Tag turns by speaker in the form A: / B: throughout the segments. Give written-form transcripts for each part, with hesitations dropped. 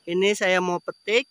A: Ini saya mau petik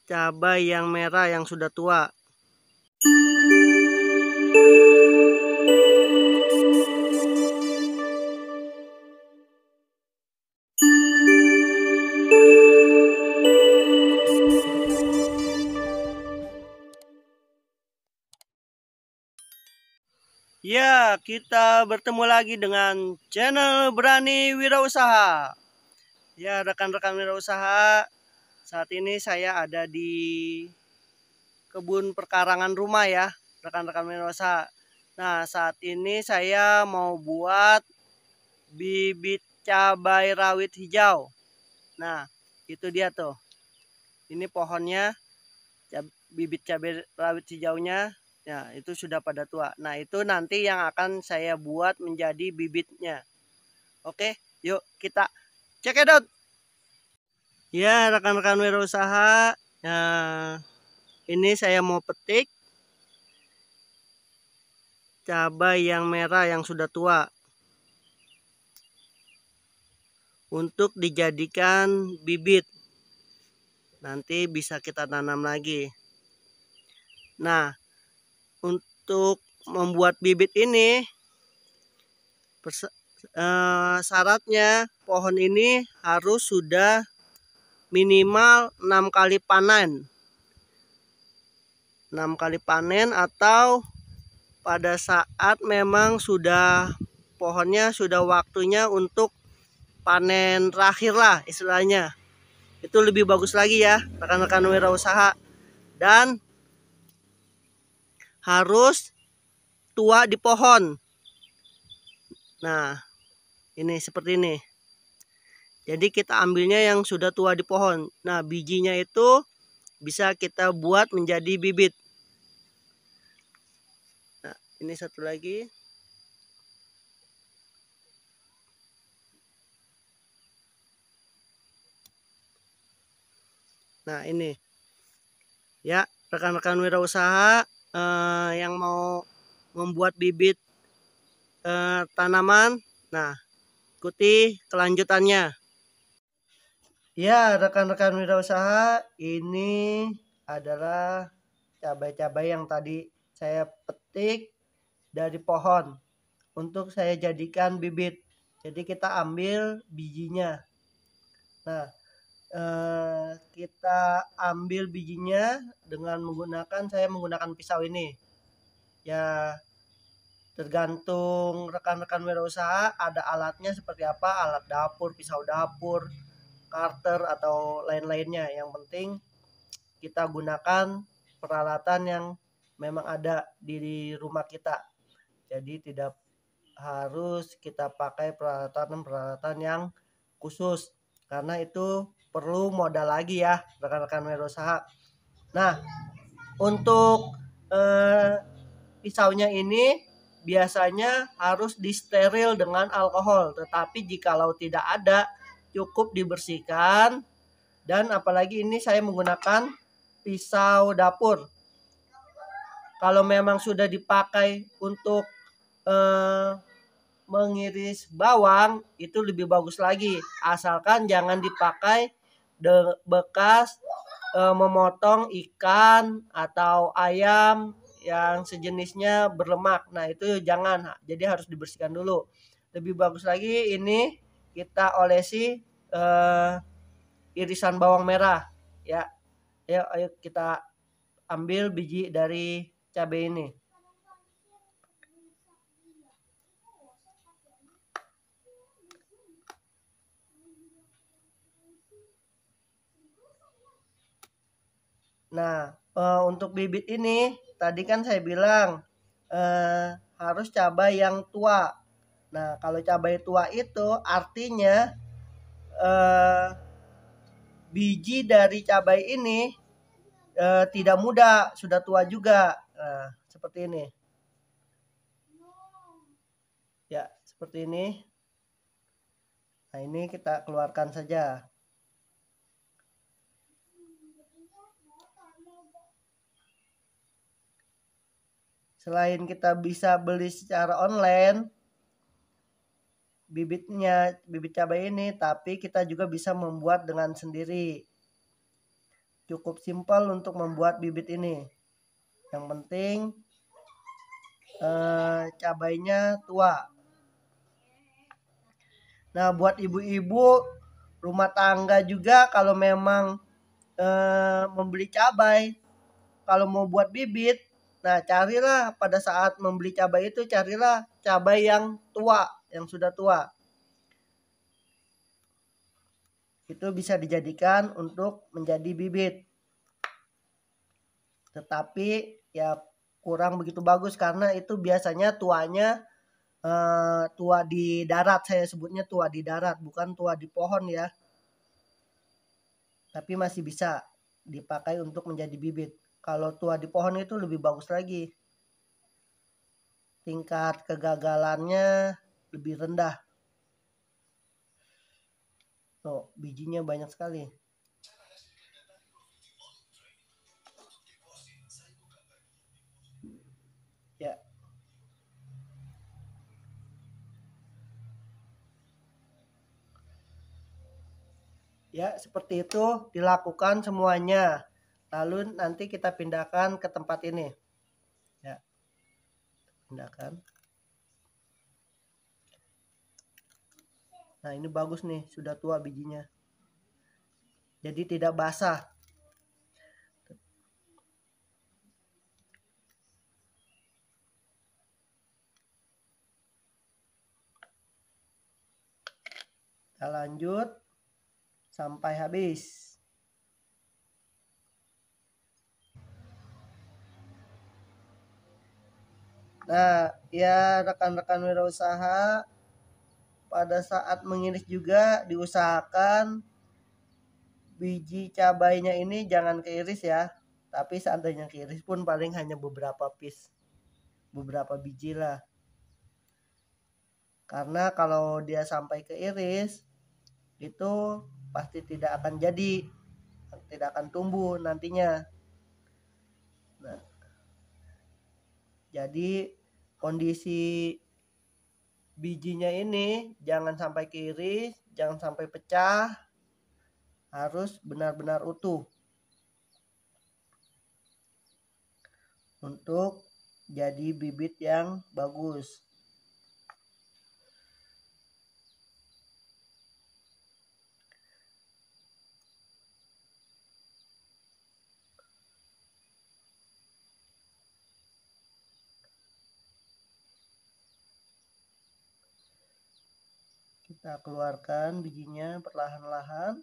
A: cabai yang merah yang sudah tua. Ya, kita bertemu lagi dengan channel Berani Wirausaha. Ya, rekan-rekan wirausaha, saat ini saya ada di kebun perkarangan rumah ya, rekan-rekan wirausaha. Nah, saat ini saya mau buat bibit cabai rawit hijau. Nah, itu dia tuh. Ini pohonnya, bibit cabai rawit hijaunya. Ya, itu sudah pada tua. Nah, itu nanti yang akan saya buat menjadi bibitnya. Oke, yuk kita check it out. Ya, rekan-rekan wirausaha, nah, ini saya mau petik cabai yang merah yang sudah tua untuk dijadikan bibit. Nanti bisa kita tanam lagi. Nah, untuk membuat bibit ini syaratnya pohon ini harus sudah minimal 6 kali panen. 6 kali panen atau pada saat memang sudah pohonnya sudah waktunya untuk panen terakhir lah istilahnya. Itu lebih bagus lagi ya rekan-rekan wirausaha, dan harus tua di pohon. Nah, ini seperti ini. Jadi kita ambilnya yang sudah tua di pohon. Nah, bijinya itu bisa kita buat menjadi bibit. Nah, ini satu lagi. Nah, ini. Ya, rekan-rekan wirausaha yang mau membuat bibit tanaman. Nah, ikuti kelanjutannya. Ya, rekan-rekan wirausaha, ini adalah cabai-cabai yang tadi saya petik dari pohon untuk saya jadikan bibit. Jadi kita ambil bijinya. Nah, kita ambil bijinya dengan saya menggunakan pisau ini. Ya, tergantung rekan-rekan wirausaha ada alatnya seperti apa, alat dapur, pisau dapur, karter atau lain-lainnya. Yang penting kita gunakan peralatan yang memang ada di rumah kita. Jadi tidak harus kita pakai peralatan-peralatan yang khusus, karena itu perlu modal lagi ya rekan-rekan wirausaha. Nah, untuk pisaunya ini biasanya harus disteril dengan alkohol, tetapi jikalau tidak ada cukup dibersihkan. Dan apalagi ini saya menggunakan pisau dapur. Kalau memang sudah dipakai untuk mengiris bawang, itu lebih bagus lagi, asalkan jangan dipakai bekas memotong ikan atau ayam yang sejenisnya berlemak. Nah, itu jangan, jadi harus dibersihkan dulu. Lebih bagus lagi ini kita olesi irisan bawang merah ya. Ayo kita ambil biji dari cabai ini. Nah, untuk bibit ini tadi kan saya bilang harus cabai yang tua. Nah, kalau cabai tua itu artinya biji dari cabai ini tidak muda, sudah tua juga. Nah, seperti ini. Ya, seperti ini. Nah, ini kita keluarkan saja. Selain kita bisa beli secara online, bibit cabai ini, tapi kita juga bisa membuat dengan sendiri. Cukup simpel untuk membuat bibit ini. Yang penting cabainya tua. Nah, buat ibu-ibu rumah tangga juga kalau memang membeli cabai, kalau mau buat bibit, nah carilah pada saat membeli cabai itu, carilah cabai yang tua, yang sudah tua. Itu bisa dijadikan untuk menjadi bibit. Tetapi ya kurang begitu bagus karena itu biasanya tuanya tua di darat, saya sebutnya tua di darat, bukan tua di pohon ya. Tapi masih bisa dipakai untuk menjadi bibit. Kalau tua di pohon itu lebih bagus lagi. Tingkat kegagalannya lebih rendah. Tuh, bijinya banyak sekali. Ya. Ya, seperti itu dilakukan semuanya. Lalu nanti kita pindahkan ke tempat ini. Ya. Pindahkan. Nah, ini bagus nih, sudah tua bijinya. Jadi tidak basah. Kita lanjut sampai habis. Nah, ya rekan-rekan wirausaha, pada saat mengiris juga diusahakan biji cabainya ini jangan keiris ya. Tapi seandainya keiris pun paling hanya beberapa piece, beberapa biji lah. Karena kalau dia sampai keiris, itu pasti tidak akan jadi, tidak akan tumbuh nantinya. Nah, jadi kondisi bijinya ini jangan sampai keiris, jangan sampai pecah, harus benar-benar utuh untuk jadi bibit yang bagus. Kita keluarkan bijinya perlahan-lahan.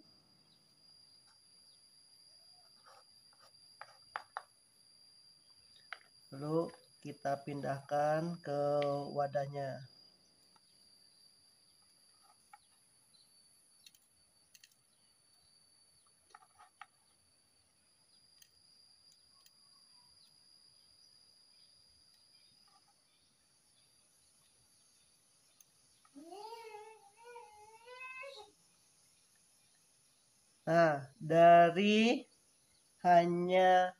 A: Lalu kita pindahkan ke wadahnya. Nah, dari hanya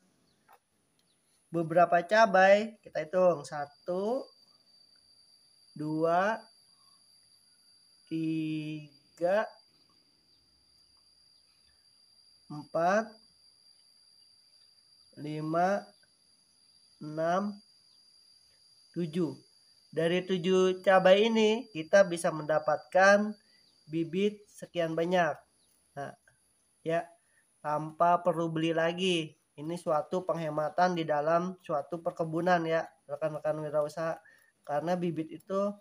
A: beberapa cabai, kita hitung 1, 2, 3, 4, 5, 6, 7. Dari 7 cabai ini kita bisa mendapatkan bibit sekian banyak. Nah, ya, tanpa perlu beli lagi. Ini suatu penghematan di dalam suatu perkebunan ya, rekan-rekan wirausaha. Karena bibit itu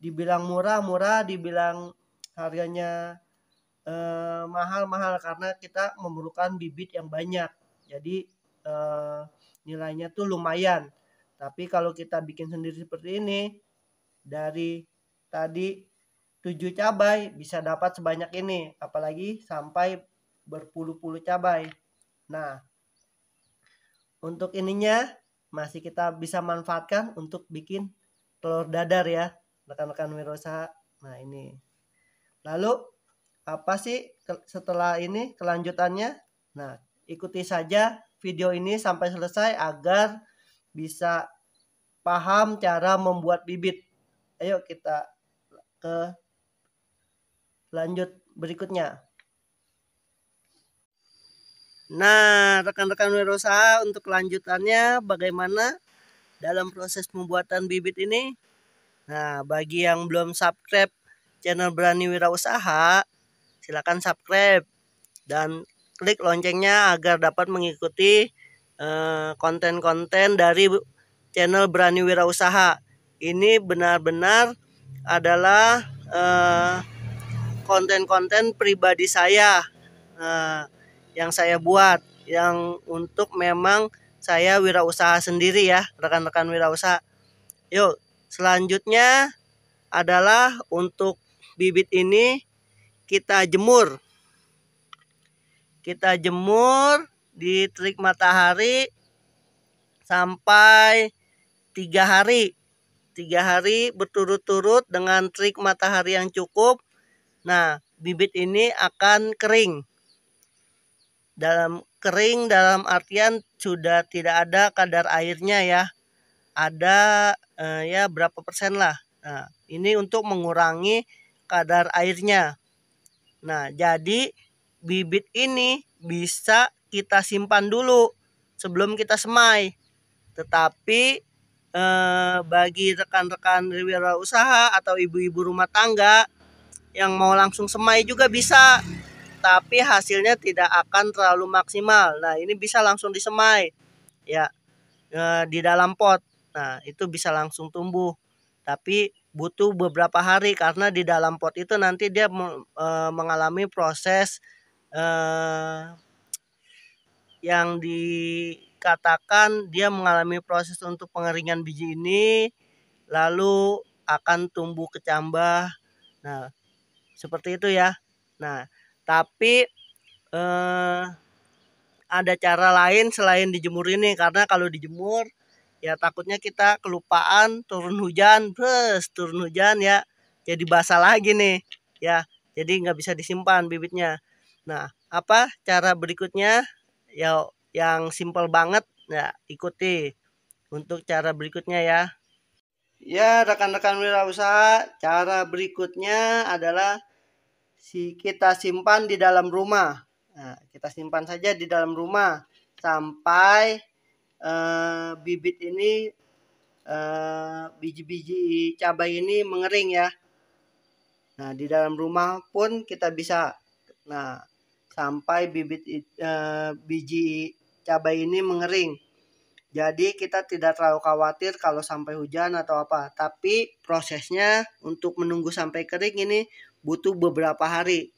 A: dibilang murah, dibilang harganya mahal karena kita memerlukan bibit yang banyak. Jadi nilainya tuh lumayan. Tapi kalau kita bikin sendiri seperti ini, dari tadi 7 cabai bisa dapat sebanyak ini, apalagi sampai berpuluh-puluh cabai. Nah, untuk ininya masih kita bisa manfaatkan untuk bikin telur dadar ya, rekan-rekan wirausaha. Nah, ini. Lalu apa sih setelah ini kelanjutannya? Nah, ikuti saja video ini sampai selesai agar bisa paham cara membuat bibit. Ayo kita ke lanjut berikutnya. Nah, rekan-rekan wirausaha, untuk kelanjutannya bagaimana dalam proses pembuatan bibit ini? Nah, bagi yang belum subscribe channel Berani Wirausaha, silakan subscribe dan klik loncengnya agar dapat mengikuti konten-konten dari channel Berani Wirausaha. Ini benar-benar adalah konten-konten pribadi saya yang saya buat, yang untuk memang saya wirausaha sendiri ya, rekan-rekan wirausaha. Yuk, selanjutnya adalah untuk bibit ini kita jemur. Kita jemur di terik matahari sampai 3 hari. 3 hari berturut-turut dengan terik matahari yang cukup. Nah, bibit ini akan kering. Kering dalam artian sudah tidak ada kadar airnya ya. Ada ya berapa persen lah. Nah, ini untuk mengurangi kadar airnya. Nah, jadi bibit ini bisa kita simpan dulu sebelum kita semai. Tetapi bagi rekan-rekan wirausaha atau ibu-ibu rumah tangga yang mau langsung semai juga bisa, tapi hasilnya tidak akan terlalu maksimal. Nah, ini bisa langsung disemai ya di dalam pot. Nah, itu bisa langsung tumbuh. Tapi butuh beberapa hari karena di dalam pot itu nanti dia mengalami proses yang dikatakan dia mengalami proses untuk pengeringan biji ini, lalu akan tumbuh kecambah. Nah, seperti itu ya. Nah, tapi ada cara lain selain dijemur ini, karena kalau dijemur ya takutnya kita kelupaan turun hujan, turun hujan ya jadi basah lagi nih ya, jadi nggak bisa disimpan bibitnya. Nah, apa cara berikutnya ya, yang simpel banget ya, ikuti untuk cara berikutnya ya. Ya, rekan-rekan wirausaha, cara berikutnya adalah kita simpan di dalam rumah. Nah, kita simpan saja di dalam rumah sampai bibit ini, biji-biji cabai ini mengering ya. Nah, di dalam rumah pun kita bisa. Nah, sampai bibit biji cabai ini mengering. Jadi kita tidak terlalu khawatir kalau sampai hujan atau apa. Tapi prosesnya untuk menunggu sampai kering ini butuh beberapa hari.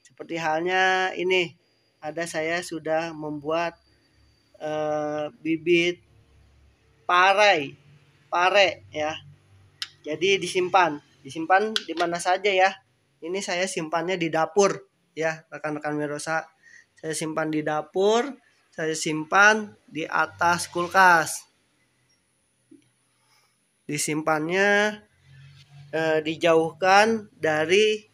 A: Seperti halnya ini, ada saya sudah membuat bibit pare ya. Jadi disimpan di mana saja ya. Ini saya simpannya di dapur ya, rekan-rekan wirausaha. Saya simpan di dapur, saya simpan di atas kulkas. Disimpannya dijauhkan dari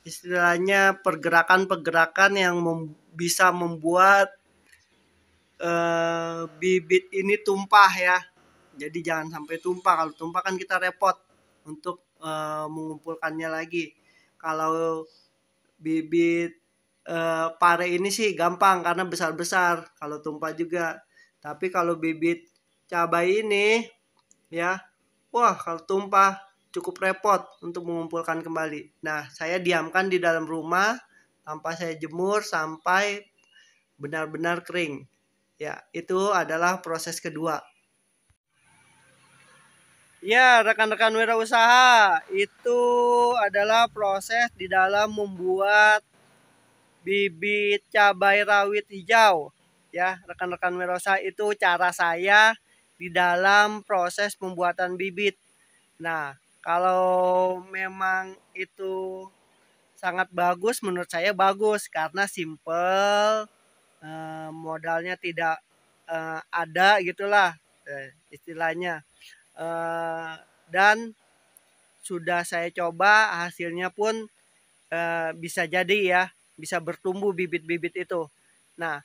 A: istilahnya pergerakan-pergerakan yang bisa membuat bibit ini tumpah ya. Jadi jangan sampai tumpah. Kalau tumpah kan kita repot untuk mengumpulkannya lagi. Kalau bibit pare ini sih gampang karena besar-besar. Kalau tumpah juga. Tapi kalau bibit cabai ini ya, wah kalau tumpah cukup repot untuk mengumpulkan kembali. Nah, saya diamkan di dalam rumah tanpa saya jemur sampai benar-benar kering. Ya, itu adalah proses kedua. Ya, rekan-rekan wirausaha, itu adalah proses di dalam membuat bibit cabai rawit hijau. Ya, rekan-rekan wirausaha, itu cara saya di dalam proses pembuatan bibit. Nah, kalau memang itu sangat bagus, menurut saya bagus karena simple, modalnya tidak ada gitulah istilahnya. Dan sudah saya coba, hasilnya pun bisa jadi ya, bisa bertumbuh bibit-bibit itu. Nah,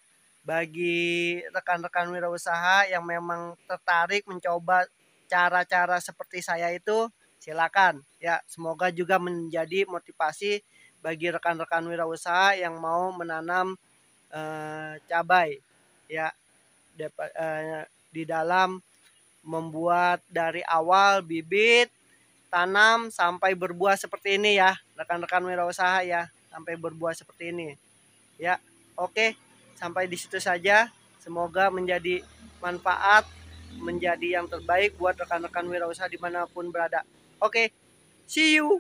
A: bagi rekan-rekan wirausaha yang memang tertarik mencoba cara-cara seperti saya itu, silakan ya. Semoga juga menjadi motivasi bagi rekan-rekan wirausaha yang mau menanam cabai ya, di dalam membuat dari awal bibit, tanam sampai berbuah seperti ini ya, rekan-rekan wirausaha ya, sampai berbuah seperti ini ya. Oke, sampai di situ saja. Semoga menjadi manfaat, menjadi yang terbaik buat rekan-rekan wirausaha dimanapun berada. Oke, see you.